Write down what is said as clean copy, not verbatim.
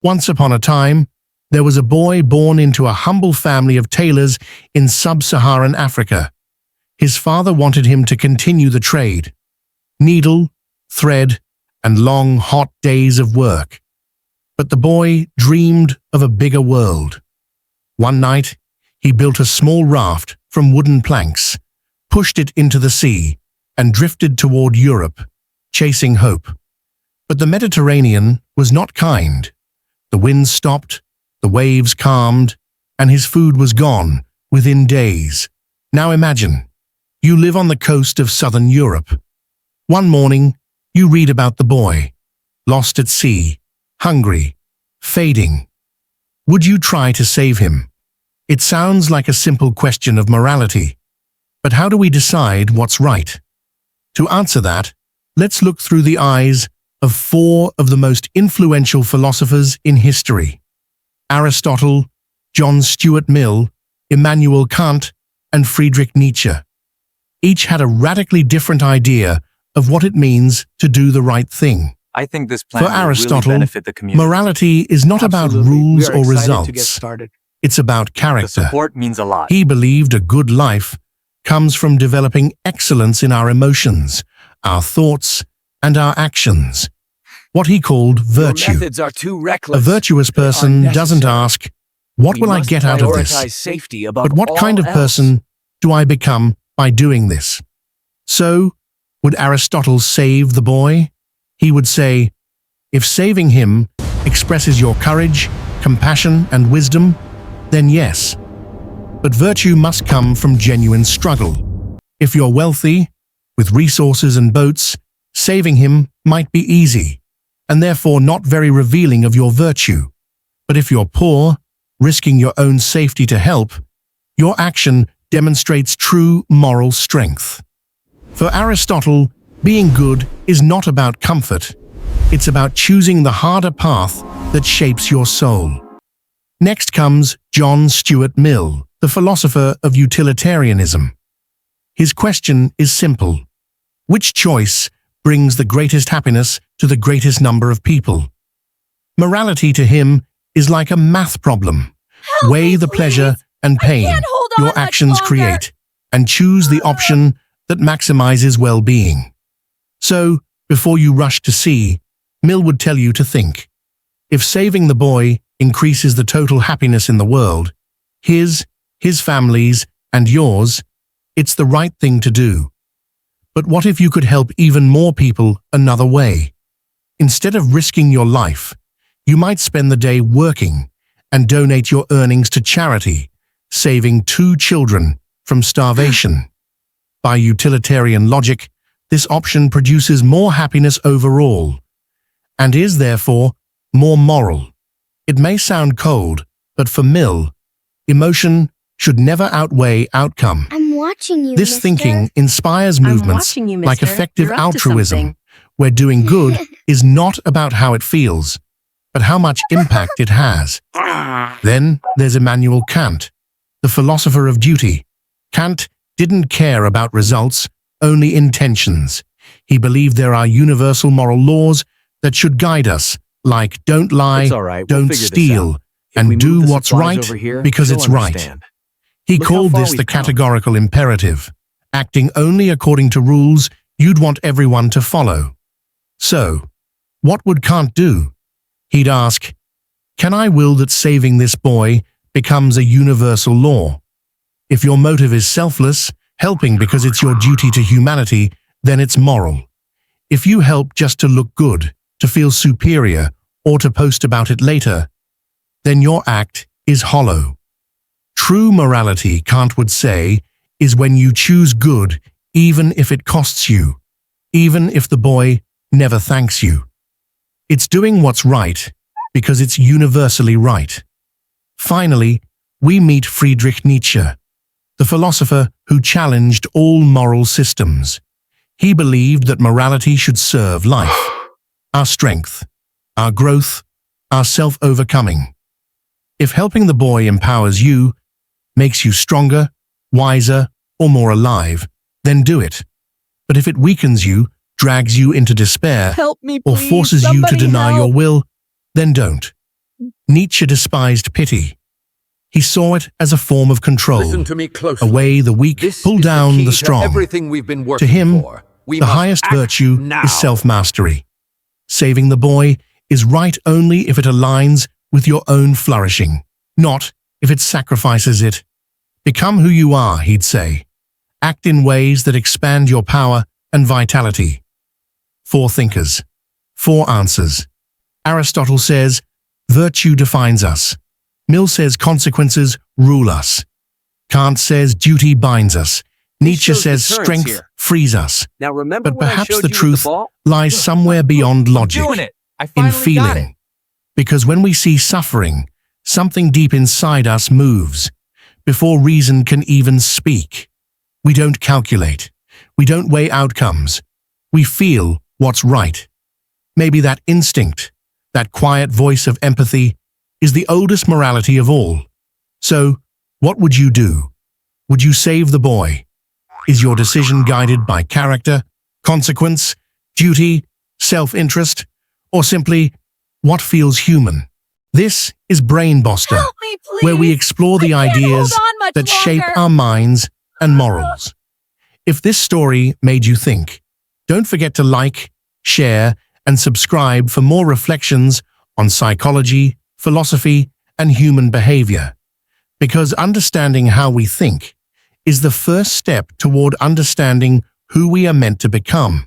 Once upon a time, there was a boy born into a humble family of tailors in sub-Saharan Africa. His father wanted him to continue the trade. Needle, thread, and long, hot days of work. But the boy dreamed of a bigger world. One night, he built a small raft from wooden planks, pushed it into the sea, and drifted toward Europe, chasing hope. But the Mediterranean was not kind. The wind stopped, the waves calmed, and his food was gone within days. Now imagine, you live on the coast of southern Europe. One morning, you read about the boy, lost at sea, hungry, fading. Would you try to save him? It sounds like a simple question of morality. But how do we decide what's right? To answer that, let's look through the eyes of four of the most influential philosophers in history: Aristotle, John Stuart Mill, Immanuel Kant, and Friedrich Nietzsche. Each had a radically different idea of what it means to do the right thing. I think this plan For will Aristotle, really benefit the community. morality is not about rules or To get results. started. It's about The character. support means a lot. He believed a good life comes from developing excellence in our emotions, our thoughts, and our actions. What he called virtue. Your methods are too reckless. A virtuous They are person doesn't necessary. ask, what We will I must get out of prioritize this? safety above But what kind of all person do I become by doing this? So, would Aristotle save the boy? He would say, if saving him expresses your courage, compassion, and wisdom, then yes. But virtue must come from genuine struggle. If you're wealthy, with resources and boats, saving him might be easy, and therefore not very revealing of your virtue. But if you're poor, risking your own safety to help, your action demonstrates true moral strength. For Aristotle, being good is not about comfort. It's about choosing the harder path that shapes your soul. Next comes John Stuart Mill, the philosopher of utilitarianism. His question is simple. Which choice brings the greatest happiness to the greatest number of people? Morality to him is like a math problem. Weigh the pleasure and pain your actions create, and choose the option that maximizes well-being. So, before you rush to see, Mill would tell you to think. If saving the boy increases the total happiness in the world, his family's, and yours, it's the right thing to do. But what if you could help even more people another way? Instead of risking your life, you might spend the day working and donate your earnings to charity, saving 2 children from starvation. By utilitarian logic, this option produces more happiness overall, and is therefore more moral. It may sound cold, but for Mill, emotion should never outweigh outcome. I'm watching you, This mister. thinking inspires movements watching you, like mister. effective You're up to altruism, something. where doing good is not about how it feels, but how much impact it has. Then there's Immanuel Kant, the philosopher of duty. Kant didn't care about results, only intentions. He believed there are universal moral laws that should guide us, like don't lie, It's all right, we'll don't figure this steal, out. If we and do move the what's supplies right over here, because you'll it's right. understand. He Look how called far this the we've come. categorical imperative, acting only according to rules you'd want everyone to follow. So, what would Kant do? He'd ask, can I will that saving this boy becomes a universal law? If your motive is selfless, helping because it's your duty to humanity, then it's moral. If you help just to look good, to feel superior, or to post about it later, then your act is hollow. True morality, Kant would say, is when you choose good even if it costs you, even if the boy never thanks you. It's doing what's right because it's universally right. Finally, we meet Friedrich Nietzsche, the philosopher who challenged all moral systems. He believed that morality should serve life, our strength, our growth, our self-overcoming. If helping the boy empowers you, makes you stronger, wiser, or more alive, then do it. But if it weakens you, drags you into despair, Help me, or please. forces you to Somebody deny help. your will, then don't. Nietzsche despised pity. He saw it as a form of control, Listen to me closely. a way the weak This pull is down key the to strong. everything we've been working To him, for. We the must highest act virtue now. is self-mastery. Saving the boy is right only if it aligns with your own flourishing, not if it sacrifices it. Become who you are, he'd say. Act in ways that expand your power and vitality. 4 thinkers. 4 answers. Aristotle says, virtue defines us. Mill says consequences rule us. Kant says duty binds us. Nietzsche shows says deterrence strength here. frees us. Now remember But when I perhaps showed the you with truth ball? lies somewhere beyond logic, Doing it. I in finally got it. feeling. Because when we see suffering, something deep inside us moves. Before reason can even speak. We don't calculate. We don't weigh outcomes. We feel what's right. Maybe that instinct, that quiet voice of empathy, is the oldest morality of all. So, what would you do? Would you save the boy? Is your decision guided by character, consequence, duty, self-interest, or simply what feels human? This is Brain Bosster, Help me, please. where we explore the I can't ideas hold on much that shape longer. our minds and morals. If this story made you think, don't forget to like, share, and subscribe for more reflections on psychology, philosophy, and human behavior. Because understanding how we think is the first step toward understanding who we are meant to become.